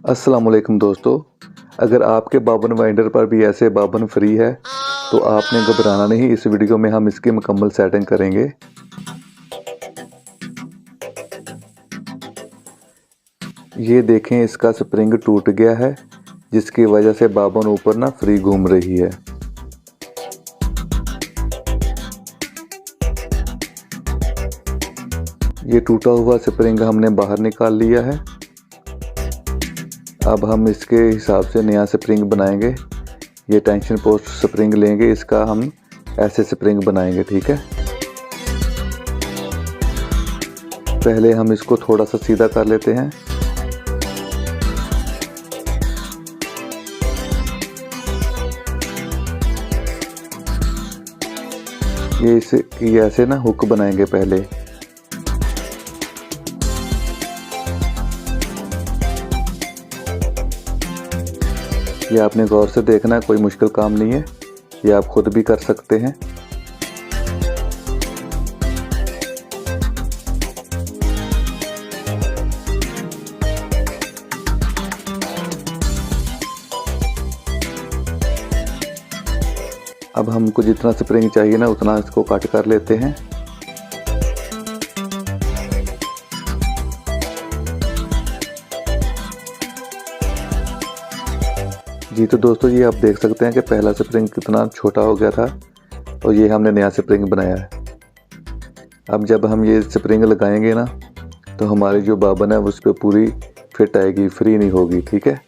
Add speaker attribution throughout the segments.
Speaker 1: अस्सलाम वालेकुम दोस्तों, अगर आपके बावन वाइंडर पर भी ऐसे बावन फ्री है तो आपने घबराना नहीं। इस वीडियो में हम इसकी मुकम्मल सेटिंग करेंगे। ये देखें, इसका स्प्रिंग टूट गया है जिसकी वजह से बावन ऊपर ना फ्री घूम रही है। ये टूटा हुआ स्प्रिंग हमने बाहर निकाल लिया है। अब हम इसके हिसाब से नया स्प्रिंग बनाएंगे। ये टेंशन पोस्ट स्प्रिंग लेंगे, इसका हम ऐसे स्प्रिंग बनाएंगे, ठीक है। पहले हम इसको थोड़ा सा सीधा कर लेते हैं। ये ऐसे ना हुक बनाएंगे पहले। ये आपने गौर से देखना है, कोई मुश्किल काम नहीं है, ये आप खुद भी कर सकते हैं। अब हमको जितना स्प्रिंग चाहिए ना उतना इसको कट कर लेते हैं। जी तो दोस्तों, ये आप देख सकते हैं कि पहला स्प्रिंग कितना छोटा हो गया था और ये हमने नया स्प्रिंग बनाया है। अब जब हम ये स्प्रिंग लगाएंगे ना तो हमारी जो बावन है उस पर पूरी फिट आएगी, फ्री नहीं होगी, ठीक है।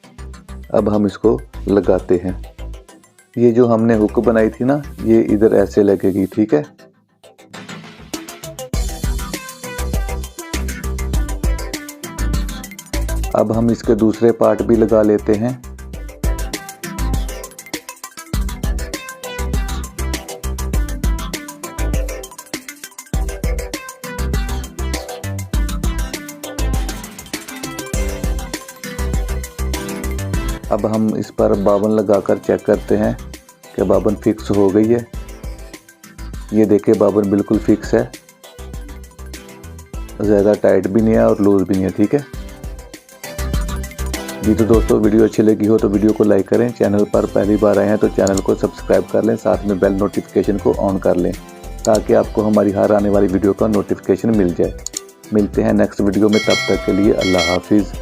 Speaker 1: अब हम इसको लगाते हैं। ये जो हमने हुक बनाई थी ना, ये इधर ऐसे लगेगी, ठीक है। अब हम इसके दूसरे पार्ट भी लगा लेते हैं। अब हम इस पर बावन लगाकर चेक करते हैं कि बावन फिक्स हो गई है। ये देखिए, बावन बिल्कुल फिक्स है, ज़्यादा टाइट भी नहीं है और लूज भी नहीं है, ठीक है। जी तो दोस्तों, वीडियो अच्छी लगी हो तो वीडियो को लाइक करें। चैनल पर पहली बार आए हैं तो चैनल को सब्सक्राइब कर लें, साथ में बेल नोटिफिकेशन को ऑन कर लें ताकि आपको हमारी हर आने वाली वीडियो का नोटिफिकेशन मिल जाए। मिलते हैं नेक्स्ट वीडियो में, तब तक के लिए अल्लाह हाफिज़।